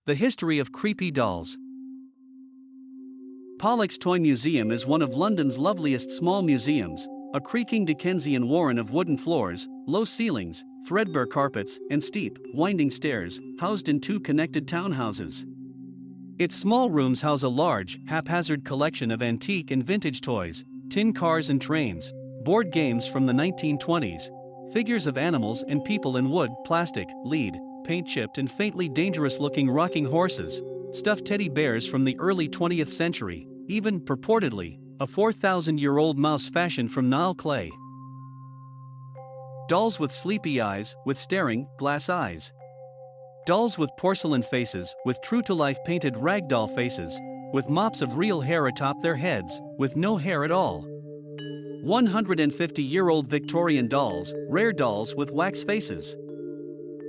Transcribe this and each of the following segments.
The history of creepy dolls. Pollock's Toy Museum is one of London's loveliest small museums, a creaking Dickensian warren of wooden floors, low ceilings, threadbare carpets, and steep, winding stairs, housed in two connected townhouses. Its small rooms house a large, haphazard collection of antique and vintage toys, tin cars and trains, board games from the 1920s, figures of animals and people in wood, plastic, lead, paint-chipped and faintly dangerous-looking rocking horses, stuffed teddy bears from the early 20th century, even, purportedly, a 4,000-year-old mouse fashioned from Nile clay. Dolls with sleepy eyes, with staring, glass eyes. Dolls with porcelain faces, with true-to-life painted ragdoll faces, with mops of real hair atop their heads, with no hair at all. 150-year-old Victorian dolls, rare dolls with wax faces.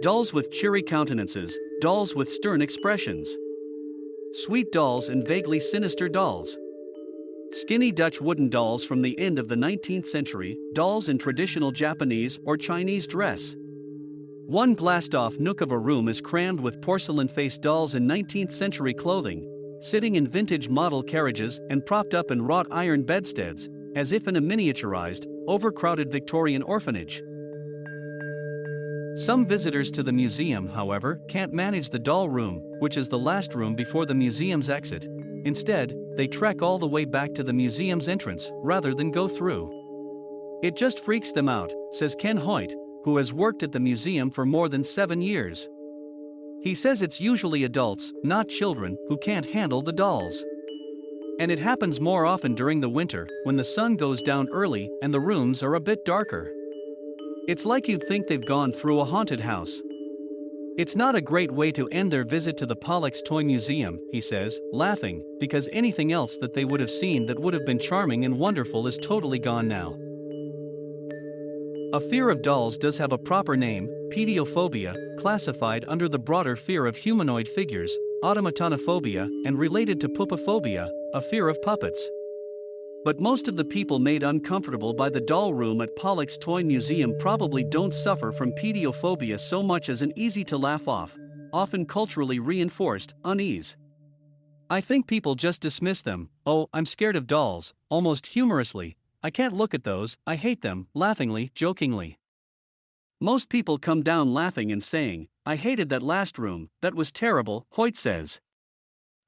Dolls with cheery countenances, dolls with stern expressions. Sweet dolls and vaguely sinister dolls. Skinny Dutch wooden dolls from the end of the 19th century, dolls in traditional Japanese or Chinese dress. One glassed-off nook of a room is crammed with porcelain-faced dolls in 19th century clothing, sitting in vintage model carriages and propped up in wrought iron bedsteads, as if in a miniaturized, overcrowded Victorian orphanage. Some visitors to the museum, however, can't manage the doll room, which is the last room before the museum's exit. Instead, they trek all the way back to the museum's entrance, rather than go through. It just freaks them out, says Ken Hoyt, who has worked at the museum for more than 7 years. He says it's usually adults, not children, who can't handle the dolls. And it happens more often during the winter, when the sun goes down early and the rooms are a bit darker. It's like you'd think they've gone through a haunted house. It's not a great way to end their visit to the Pollock's Toy Museum, he says, laughing, because anything else that they would have seen that would have been charming and wonderful is totally gone now. A fear of dolls does have a proper name, pediophobia, classified under the broader fear of humanoid figures, automatonophobia, and related to pupophobia, a fear of puppets. But most of the people made uncomfortable by the doll room at Pollock's Toy Museum probably don't suffer from pediophobia so much as an easy-to-laugh off, often culturally reinforced, unease. I think people just dismiss them. "Oh, I'm scared of dolls," almost humorously. "I can't look at those, I hate them," laughingly, jokingly. Most people come down laughing and saying, "I hated that last room, that was terrible," Hoyt says.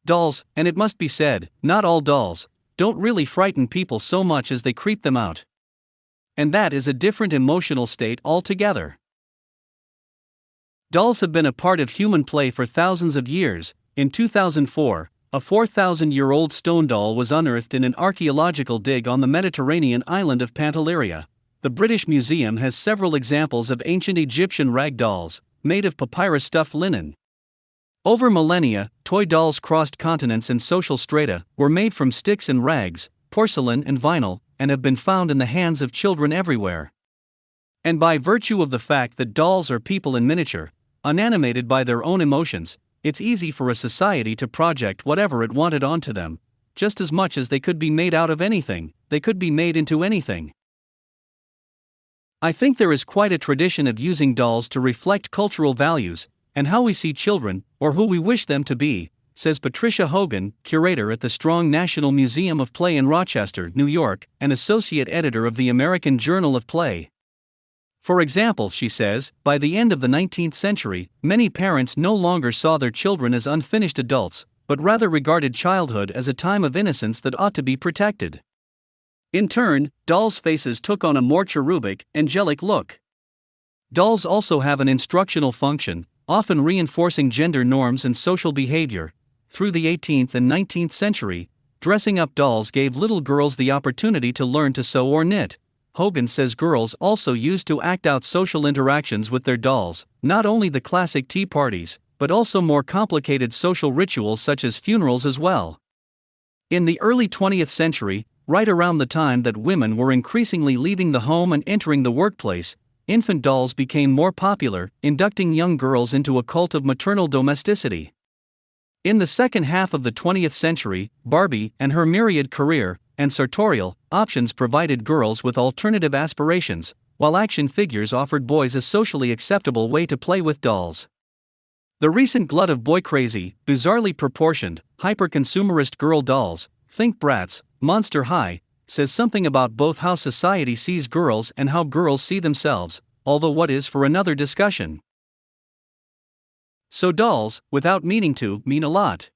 Dolls, and it must be said, not all dolls, don't really frighten people so much as they creep them out. And that is a different emotional state altogether. Dolls have been a part of human play for thousands of years. In 2004, a 4,000-year-old stone doll was unearthed in an archaeological dig on the Mediterranean island of Pantelleria. The British Museum has several examples of ancient Egyptian rag dolls, made of papyrus-stuffed linen. Over millennia, toy dolls crossed continents and social strata, were made from sticks and rags, porcelain and vinyl, and have been found in the hands of children everywhere. And by virtue of the fact that dolls are people in miniature, unanimated by their own emotions, it's easy for a society to project whatever it wanted onto them. Just as much as they could be made out of anything, they could be made into anything. I think there is quite a tradition of using dolls to reflect cultural values, and how we see children, or who we wish them to be, says Patricia Hogan, curator at the Strong National Museum of Play in Rochester, New York, and associate editor of the American Journal of Play. For example, she says, by the end of the 19th century, many parents no longer saw their children as unfinished adults, but rather regarded childhood as a time of innocence that ought to be protected. In turn, dolls' faces took on a more cherubic, angelic look. Dolls also have an instructional function, often reinforcing gender norms and social behavior. Through the 18th and 19th century, dressing up dolls gave little girls the opportunity to learn to sew or knit. Hogan says girls also used to act out social interactions with their dolls, not only the classic tea parties, but also more complicated social rituals such as funerals as well. In the early 20th century, right around the time that women were increasingly leaving the home and entering the workplace, infant dolls became more popular, inducting young girls into a cult of maternal domesticity. In the second half of the 20th century, Barbie and her myriad career and sartorial options provided girls with alternative aspirations, while action figures offered boys a socially acceptable way to play with dolls. The recent glut of boy-crazy, bizarrely proportioned, hyper-consumerist girl dolls, think Bratz, Monster High, says something about both how society sees girls and how girls see themselves, although what is for another discussion. So dolls, without meaning to, mean a lot.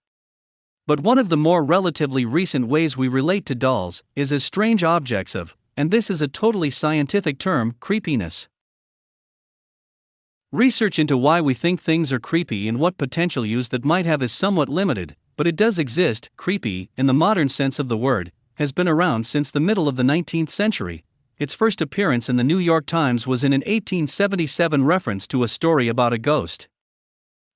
But one of the more relatively recent ways we relate to dolls is as strange objects of, and this is a totally scientific term, creepiness. Research into why we think things are creepy and what potential use that might have is somewhat limited, but it does exist. Creepy, in the modern sense of the word, has been around since the middle of the 19th century. Its first appearance in the New York Times was in an 1877 reference to a story about a ghost.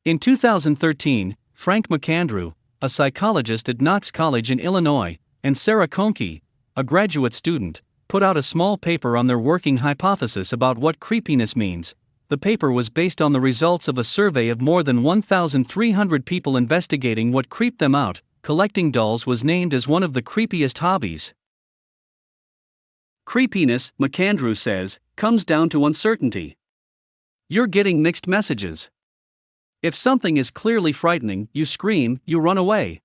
In 2013, Frank McAndrew, a psychologist at Knox College in Illinois, and Sarah Cohnke, a graduate student, put out a small paper on their working hypothesis about what creepiness means. The paper was based on the results of a survey of more than 1,300 people investigating what creeped them out. Collecting dolls was named as one of the creepiest hobbies. Creepiness, McAndrew says, comes down to uncertainty. You're getting mixed messages. If something is clearly frightening, you scream, you run away.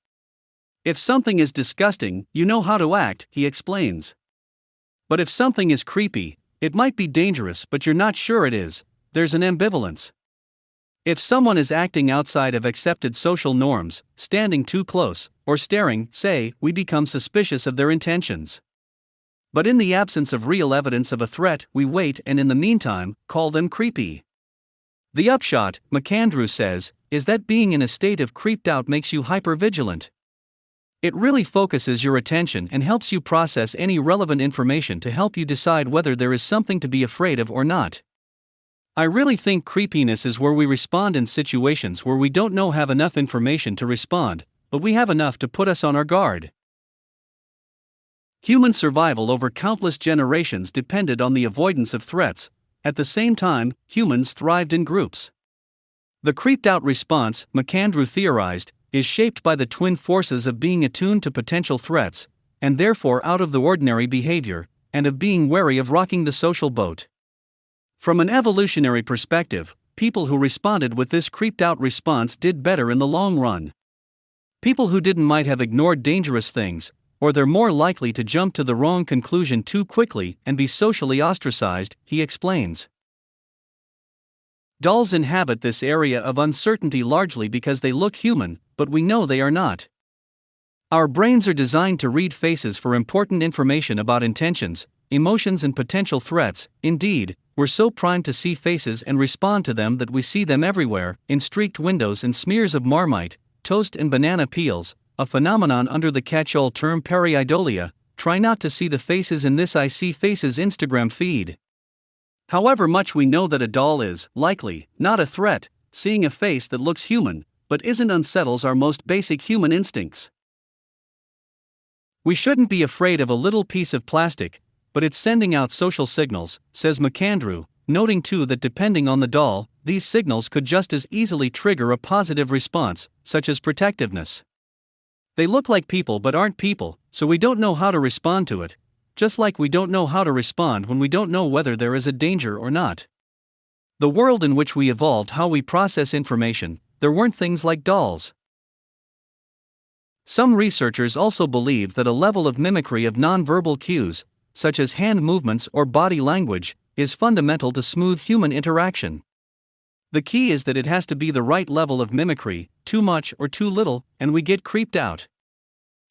If something is disgusting, you know how to act, he explains. But if something is creepy, it might be dangerous but you're not sure it is. There's an ambivalence. If someone is acting outside of accepted social norms, standing too close, or staring, say, we become suspicious of their intentions. But in the absence of real evidence of a threat, we wait and in the meantime, call them creepy. The upshot, McAndrew says, is that being in a state of creeped out makes you hypervigilant. It really focuses your attention and helps you process any relevant information to help you decide whether there is something to be afraid of or not. I really think creepiness is where we respond in situations where we don't have enough information to respond, but we have enough to put us on our guard. Human survival over countless generations depended on the avoidance of threats. At the same time, humans thrived in groups. The creeped-out response, McAndrew theorized, is shaped by the twin forces of being attuned to potential threats, and therefore out of the ordinary behavior, and of being wary of rocking the social boat. From an evolutionary perspective, people who responded with this creeped-out response did better in the long run. People who didn't might have ignored dangerous things, or they're more likely to jump to the wrong conclusion too quickly and be socially ostracized, he explains. Dolls inhabit this area of uncertainty largely because they look human, but we know they are not. Our brains are designed to read faces for important information about intentions, emotions and potential threats. Indeed, we're so primed to see faces and respond to them that we see them everywhere, in streaked windows and smears of Marmite, toast and banana peels, a phenomenon under the catch-all term pareidolia. Try not to see the faces in this I See Faces Instagram feed. However much we know that a doll is, likely, not a threat, seeing a face that looks human, but isn't unsettles our most basic human instincts. We shouldn't be afraid of a little piece of plastic, but it's sending out social signals, says McAndrew, noting too that depending on the doll, these signals could just as easily trigger a positive response, such as protectiveness. They look like people but aren't people, so we don't know how to respond to it, just like we don't know how to respond when we don't know whether there is a danger or not. The world in which we evolved how we process information, there weren't things like dolls. Some researchers also believe that a level of mimicry of nonverbal cues, such as hand movements or body language, is fundamental to smooth human interaction. The key is that it has to be the right level of mimicry, too much or too little, and we get creeped out.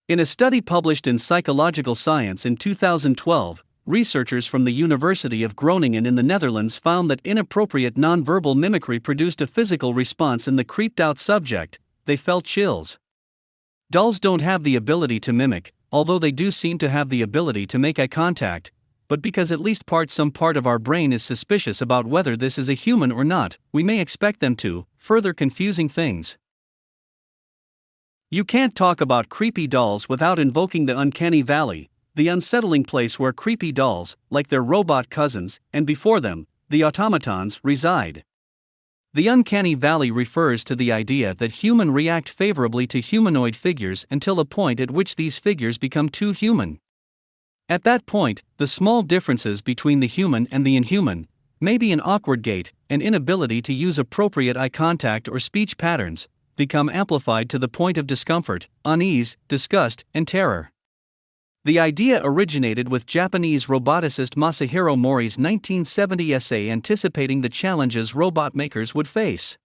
In a study published in Psychological Science in 2012, researchers from the University of Groningen in the Netherlands found that inappropriate nonverbal mimicry produced a physical response in the creeped-out subject. They felt chills. Dolls don't have the ability to mimic, although they do seem to have the ability to make eye contact, but because at least some part of our brain is suspicious about whether this is a human or not, we may expect them to, further confusing things. You can't talk about creepy dolls without invoking the Uncanny Valley, the unsettling place where creepy dolls, like their robot cousins, and before them, the automatons, reside. The Uncanny Valley refers to the idea that humans react favorably to humanoid figures until a point at which these figures become too human. At that point, the small differences between the human and the inhuman, Maybe an awkward gait, an inability to use appropriate eye contact or speech patterns, become amplified to the point of discomfort, unease, disgust, and terror. The idea originated with Japanese roboticist Masahiro Mori's 1970 essay anticipating the challenges robot makers would face.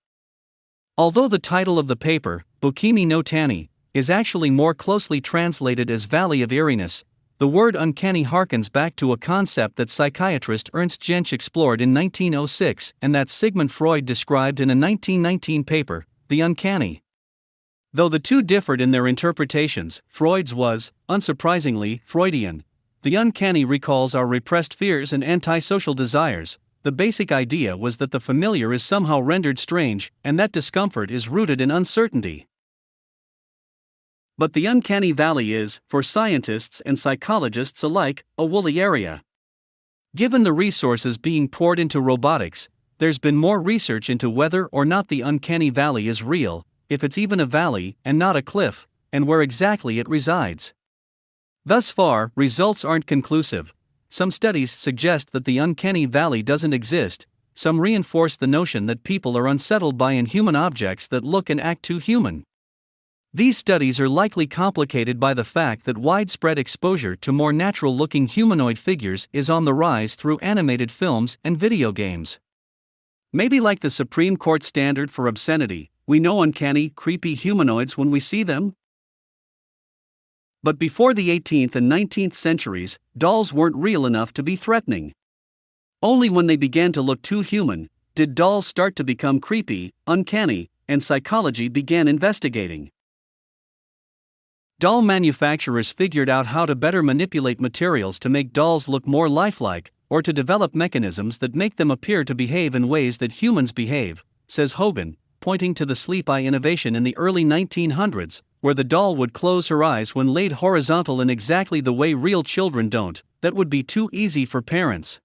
Although the title of the paper, Bokimi no Tani, is actually more closely translated as Valley of Eeriness, the word uncanny harkens back to a concept that psychiatrist Ernst Jentsch explored in 1906 and that Sigmund Freud described in a 1919 paper, The Uncanny. Though the two differed in their interpretations, Freud's was, unsurprisingly, Freudian. The uncanny recalls our repressed fears and antisocial desires. The basic idea was that the familiar is somehow rendered strange, and that discomfort is rooted in uncertainty. But the uncanny valley is, for scientists and psychologists alike, a woolly area. Given the resources being poured into robotics, there's been more research into whether or not the uncanny valley is real, if it's even a valley and not a cliff, and where exactly it resides. Thus far, results aren't conclusive. Some studies suggest that the uncanny valley doesn't exist, some reinforce the notion that people are unsettled by inhuman objects that look and act too human. These studies are likely complicated by the fact that widespread exposure to more natural-looking humanoid figures is on the rise through animated films and video games. Maybe like the Supreme Court standard for obscenity, we know uncanny, creepy humanoids when we see them? But before the 18th and 19th centuries, dolls weren't real enough to be threatening. Only when they began to look too human, did dolls start to become creepy, uncanny, and psychology began investigating. Doll manufacturers figured out how to better manipulate materials to make dolls look more lifelike, or to develop mechanisms that make them appear to behave in ways that humans behave, says Hogan, pointing to the sleep eye innovation in the early 1900s, where the doll would close her eyes when laid horizontal in exactly the way real children don't. That would be too easy for parents.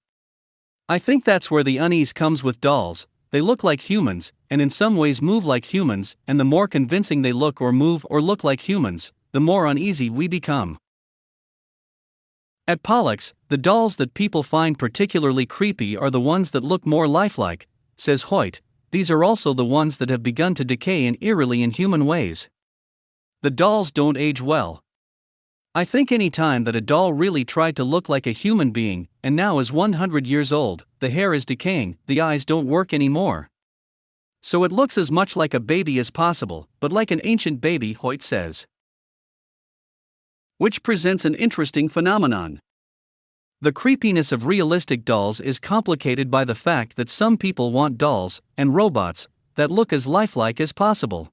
I think that's where the unease comes with dolls. They look like humans, and in some ways move like humans, and the more convincing they look or move or look like humans, the more uneasy we become. At Pollux, the dolls that people find particularly creepy are the ones that look more lifelike, says Hoyt. These are also the ones that have begun to decay in eerily inhuman ways. The dolls don't age well. I think any time that a doll really tried to look like a human being, and now is 100 years old, the hair is decaying, the eyes don't work anymore. So it looks as much like a baby as possible, but like an ancient baby, Hoyt says. Which presents an interesting phenomenon. The creepiness of realistic dolls is complicated by the fact that some people want dolls, and robots, that look as lifelike as possible.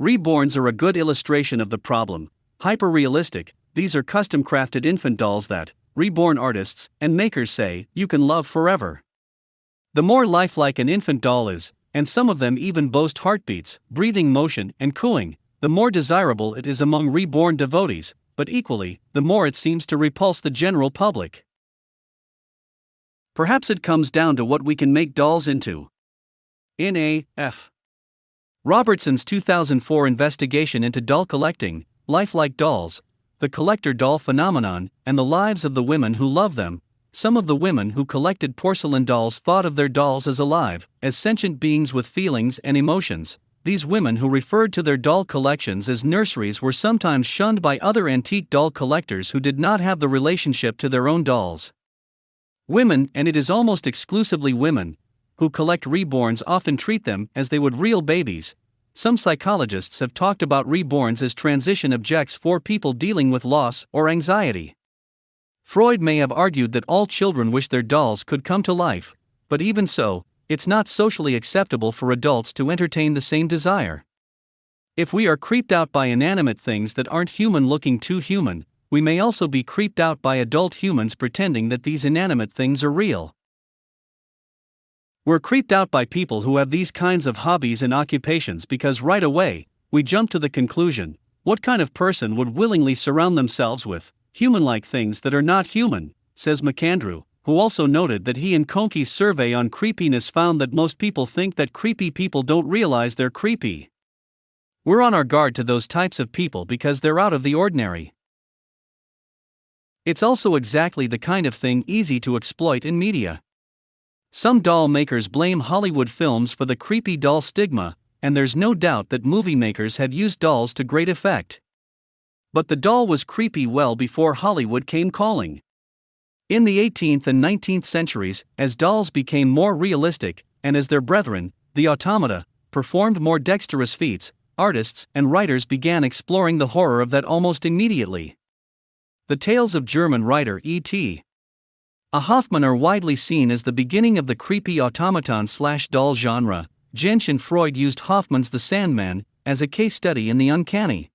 Reborns are a good illustration of the problem. Hyper-realistic, these are custom-crafted infant dolls that, reborn artists and makers say, you can love forever. The more lifelike an infant doll is, and some of them even boast heartbeats, breathing motion, and cooing, the more desirable it is among reborn devotees, but equally, the more it seems to repulse the general public. Perhaps it comes down to what we can make dolls into. In a F. Robertson's 2004 investigation into doll collecting, Lifelike Dolls, the collector doll phenomenon, and the lives of the women who love them, some of the women who collected porcelain dolls thought of their dolls as alive, as sentient beings with feelings and emotions. These women who referred to their doll collections as nurseries were sometimes shunned by other antique doll collectors who did not have the relationship to their own dolls. Women, and it is almost exclusively women, who collect reborns often treat them as they would real babies. Some psychologists have talked about reborns as transition objects for people dealing with loss or anxiety. Freud may have argued that all children wish their dolls could come to life, but even so, it's not socially acceptable for adults to entertain the same desire. If we are creeped out by inanimate things that aren't human-looking too human, we may also be creeped out by adult humans pretending that these inanimate things are real. We're creeped out by people who have these kinds of hobbies and occupations because right away, we jump to the conclusion, what kind of person would willingly surround themselves with human-like things that are not human, says McAndrew, who also noted that he and Cohnke's survey on creepiness found that most people think that creepy people don't realize they're creepy. We're on our guard to those types of people because they're out of the ordinary. It's also exactly the kind of thing easy to exploit in media. Some doll makers blame Hollywood films for the creepy doll stigma, and there's no doubt that movie makers have used dolls to great effect. But the doll was creepy well before Hollywood came calling. In the 18th and 19th centuries, as dolls became more realistic, and as their brethren, the automata, performed more dexterous feats, artists and writers began exploring the horror of that almost immediately. The tales of German writer E.T. Hoffmann are widely seen as the beginning of the creepy automaton/doll genre. Jensch and Freud used Hoffmann's The Sandman as a case study in the uncanny.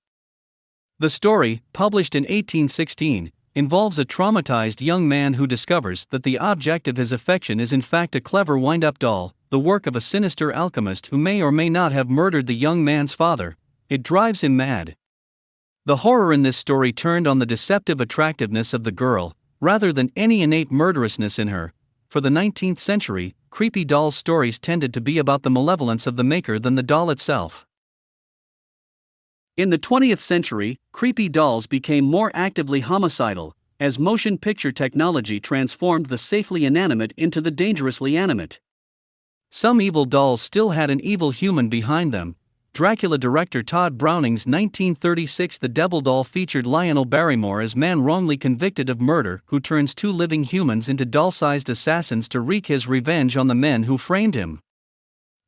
The story, published in 1816, involves a traumatized young man who discovers that the object of his affection is in fact a clever wind-up doll, the work of a sinister alchemist who may or may not have murdered the young man's father. It drives him mad. The horror in this story turned on the deceptive attractiveness of the girl, rather than any innate murderousness in her. For the 19th century, creepy doll stories tended to be about the malevolence of the maker than the doll itself. In the 20th century, creepy dolls became more actively homicidal, as motion picture technology transformed the safely inanimate into the dangerously animate. Some evil dolls still had an evil human behind them. Dracula director Todd Browning's 1936 The Devil Doll featured Lionel Barrymore as man wrongly convicted of murder who turns two living humans into doll-sized assassins to wreak his revenge on the men who framed him.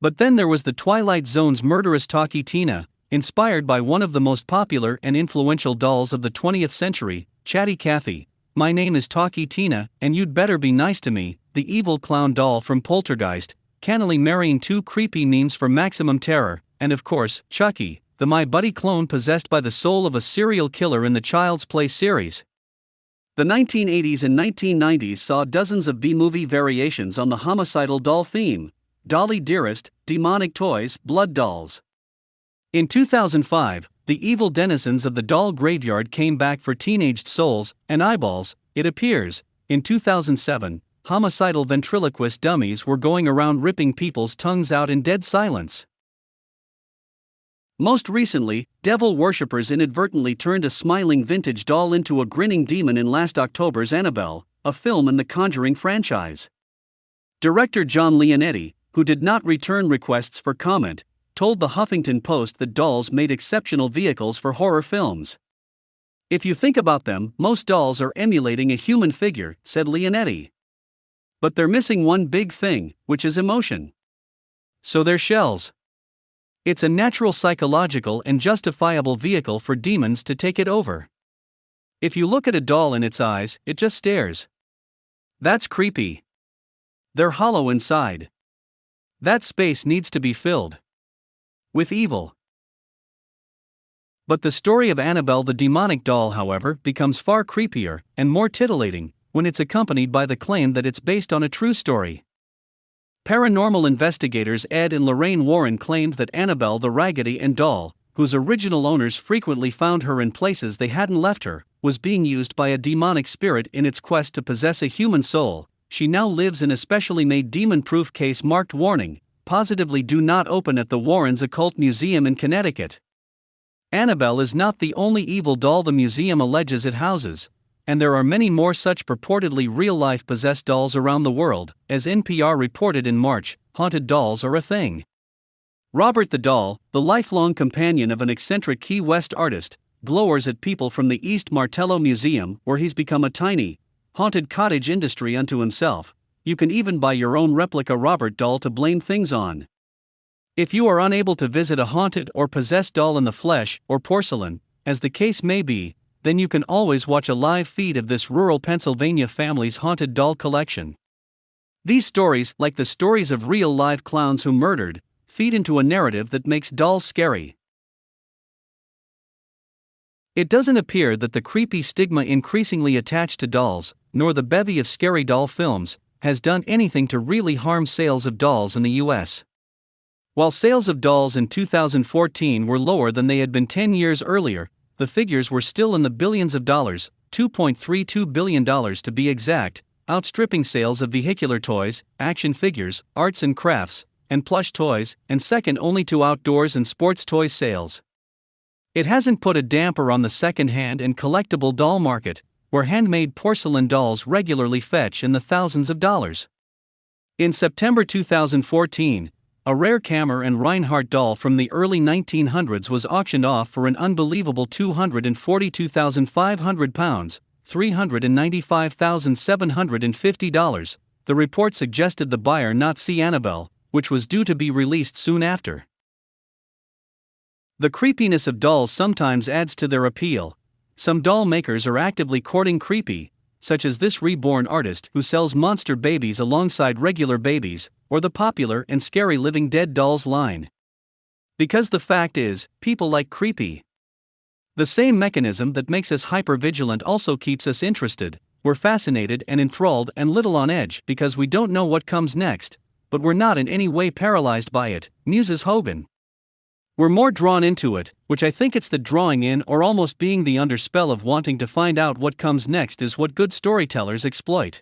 But then there was the Twilight Zone's murderous Talkie Tina, inspired by one of the most popular and influential dolls of the 20th century, Chatty Cathy. My name is Talkie Tina, and you'd better be nice to me, the evil clown doll from Poltergeist, cannily marrying two creepy memes for maximum terror. And of course, Chucky, the My Buddy clone possessed by the soul of a serial killer in the Child's Play series. The 1980s and 1990s saw dozens of B-movie variations on the homicidal doll theme: Dolly Dearest, demonic toys, blood dolls. In 2005, the evil denizens of the doll graveyard came back for teenaged souls and eyeballs, it appears. In 2007, homicidal ventriloquist dummies were going around ripping people's tongues out in dead silence. Most recently, devil worshippers inadvertently turned a smiling vintage doll into a grinning demon in last October's Annabelle, a film in the Conjuring franchise. Director John Leonetti, who did not return requests for comment, told the Huffington Post that dolls made exceptional vehicles for horror films. If you think about them, most dolls are emulating a human figure, said Leonetti. But they're missing one big thing, which is emotion. So they're shells. It's a natural psychological and justifiable vehicle for demons to take it over. If you look at a doll in its eyes, it just stares. That's creepy. They're hollow inside. That space needs to be filled with evil. But the story of Annabelle the demonic doll, however, becomes far creepier and more titillating when it's accompanied by the claim that it's based on a true story. Paranormal investigators Ed and Lorraine Warren claimed that Annabelle the Raggedy Ann doll, whose original owners frequently found her in places they hadn't left her, was being used by a demonic spirit in its quest to possess a human soul. She now lives in a specially made demon-proof case marked "Warning, positively do not open" at the Warrens Occult Museum in Connecticut. Annabelle is not the only evil doll the museum alleges it houses, and there are many more such purportedly real-life possessed dolls around the world. As NPR reported in March, haunted dolls are a thing. Robert the Doll, the lifelong companion of an eccentric Key West artist, glowers at people from the East Martello Museum, where he's become a tiny, haunted cottage industry unto himself. You can even buy your own replica Robert doll to blame things on. If you are unable to visit a haunted or possessed doll in the flesh or porcelain, as the case may be, then you can always watch a live feed of this rural Pennsylvania family's haunted doll collection. These stories, like the stories of real live clowns who murdered, feed into a narrative that makes dolls scary. It doesn't appear that the creepy stigma increasingly attached to dolls, nor the bevy of scary doll films, has done anything to really harm sales of dolls in the U.S. While sales of dolls in 2014 were lower than they had been 10 years earlier, the figures were still in the billions of dollars, $2.32 billion to be exact, outstripping sales of vehicular toys, action figures, arts and crafts, and plush toys, and second only to outdoors and sports toys sales. It hasn't put a damper on the second-hand and collectible doll market, where handmade porcelain dolls regularly fetch in the thousands of dollars. In September 2014, a rare Kammer and Reinhardt doll from the early 1900s was auctioned off for an unbelievable £242,500, $395,750. The report suggested the buyer not see Annabelle, which was due to be released soon after. The creepiness of dolls sometimes adds to their appeal. Some doll makers are actively courting creepy, such as this reborn artist who sells monster babies alongside regular babies, or the popular and scary Living Dead dolls line. Because the fact is, people like creepy. The same mechanism that makes us hypervigilant also keeps us interested. We're fascinated and enthralled and little on edge because we don't know what comes next, but we're not in any way paralyzed by it, muses Hogan. We're more drawn into it, which I think it's the drawing in or almost being the under spell of wanting to find out what comes next is what good storytellers exploit.